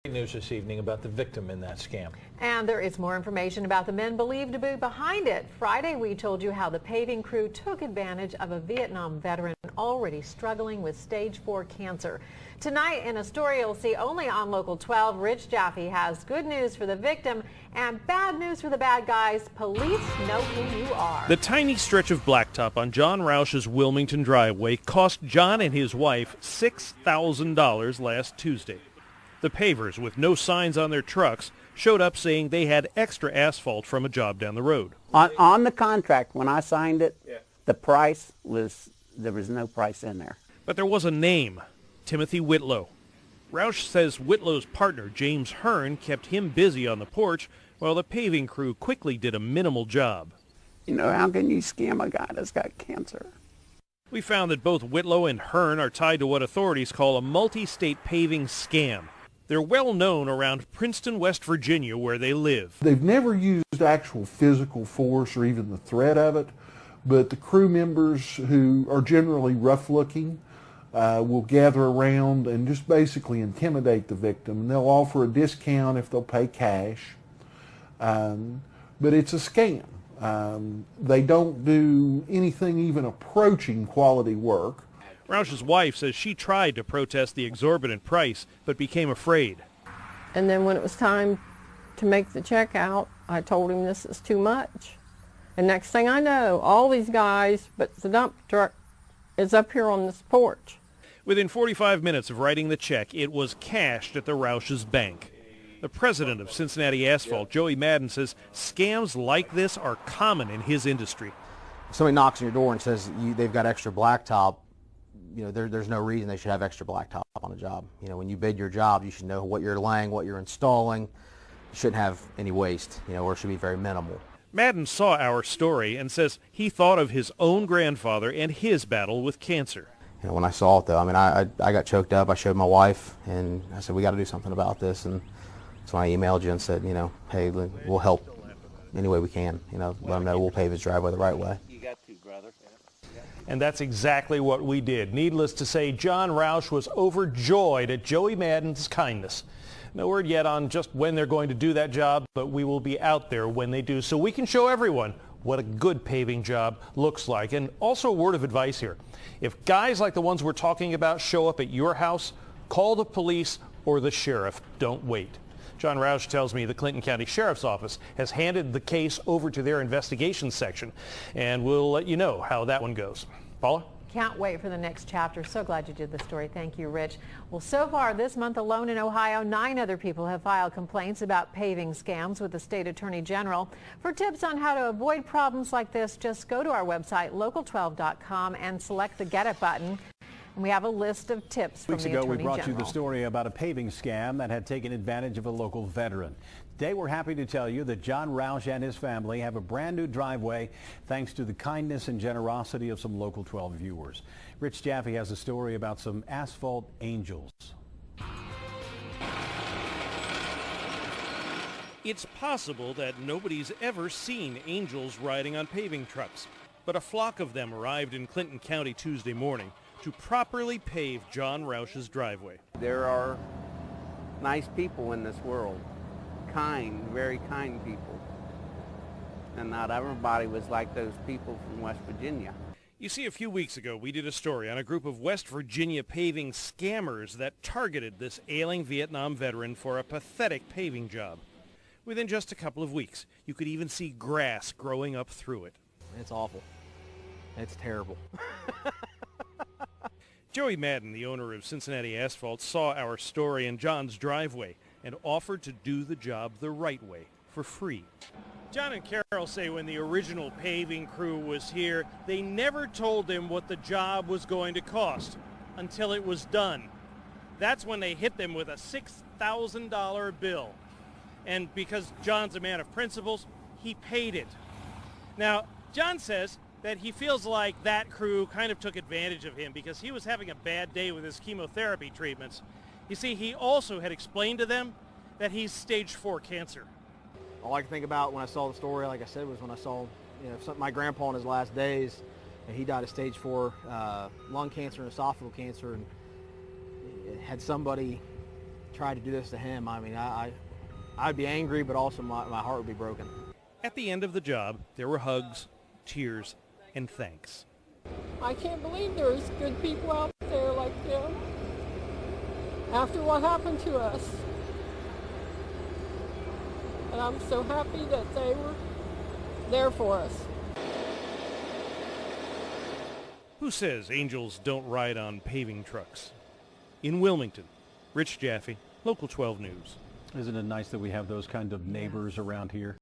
News this evening about the victim in that scam. And there is more information about the men believed to be behind it. Friday, we told you how the paving crew took advantage of a Vietnam veteran already struggling with stage 4 cancer. Tonight, in a story you'll see only on Local 12, Rich Jaffe has good news for the victim and bad news for the bad guys. Police know who you are. The tiny stretch of blacktop on John Roush's Wilmington driveway cost John and his wife $6,000 last Tuesday. The pavers, with no signs on their trucks, showed up saying they had extra asphalt from a job down the road. On the contract, when I signed it, the price was, there was no price in there. But there was a name, Timothy Whitlow. Roush says Whitlow's partner, James Hearn, kept him busy on the porch while the paving crew quickly did a minimal job. You know, how can you scam a guy that's got cancer? We found that both Whitlow and Hearn are tied to what authorities call a multi-state paving scam. They're well known around Princeton, West Virginia, where they live. They've never used actual physical force or even the threat of it, but the crew members, who are generally rough-looking, will gather around and just basically intimidate the victim. And they'll offer a discount if they'll pay cash, but it's a scam. They don't do anything even approaching quality work. Roush's wife says she tried to protest the exorbitant price, but became afraid. And then when it was time to make the check out, I told him this is too much. And next thing I know, all these guys, but the dump truck is up here on this porch. Within 45 minutes of writing the check, it was cashed at the Roush's bank. The president of Cincinnati Asphalt, Joey Madden, says scams like this are common in his industry. If somebody knocks on your door and says they've got extra blacktop, you know, there's no reason they should have extra blacktop on a job. You know, when you bid your job, you should know what you're laying, what you're installing. You shouldn't have any waste, you know, or it should be very minimal. Madden saw our story and says he thought of his own grandfather and his battle with cancer. You know, when I saw it, though, I mean, I got choked up. I showed my wife, and I said, we got to do something about this. And so I emailed you and said, you know, hey, we'll help any way we can. You know, let him know we'll pave his driveway the right way. You got to, brother. And that's exactly what we did. Needless to say, John Roush was overjoyed at Joey Madden's kindness. No word yet on just when they're going to do that job, but we will be out there when they do so we can show everyone what a good paving job looks like. And also a word of advice here. If guys like the ones we're talking about show up at your house, call the police or the sheriff. Don't wait. John Roush tells me the Clinton County Sheriff's Office has handed the case over to their investigation section, and we'll let you know how that one goes. Paula? Can't wait for the next chapter. So glad you did the story. Thank you, Rich. Well, so far this month alone in Ohio, 9 other people have filed complaints about paving scams with the state attorney general. For tips on how to avoid problems like this, just go to our website, local12.com, and select the Get It button. And we have a list of tips from the Attorney General. Weeks ago, we brought you the story about a paving scam that had taken advantage of a local veteran. Today, we're happy to tell you that John Roush and his family have a brand new driveway thanks to the kindness and generosity of some Local 12 viewers. Rich Jaffe has a story about some asphalt angels. It's possible that nobody's ever seen angels riding on paving trucks, but a flock of them arrived in Clinton County Tuesday morning to properly pave John Roush's driveway. There are nice people in this world, kind, very kind people. And not everybody was like those people from West Virginia. You see, a few weeks ago, we did a story on a group of West Virginia paving scammers that targeted this ailing Vietnam veteran for a pathetic paving job. Within just a couple of weeks, you could even see grass growing up through it. It's awful. It's terrible. Joey Madden, the owner of Cincinnati Asphalt, saw our story in John's driveway and offered to do the job the right way for free. John and Carol say when the original paving crew was here, they never told them what the job was going to cost until it was done. That's when they hit them with a $6,000 bill. And because John's a man of principles, he paid it. Now, John says that he feels like that crew kind of took advantage of him because he was having a bad day with his chemotherapy treatments. You see, he also had explained to them that he's stage 4 cancer. All I can think about when I saw the story, like I said, was when I saw, my grandpa in his last days, and he died of stage 4 lung cancer and esophageal cancer, and had somebody tried to do this to him, I mean, I'd be angry, but also my heart would be broken. At the end of the job, there were hugs, tears, and thanks. I can't believe there's good people out there like them after what happened to us. And I'm so happy that they were there for us. Who says angels don't ride on paving trucks? In Wilmington, Rich Jaffe, Local 12 News. Isn't it nice that we have those kind of neighbors around here?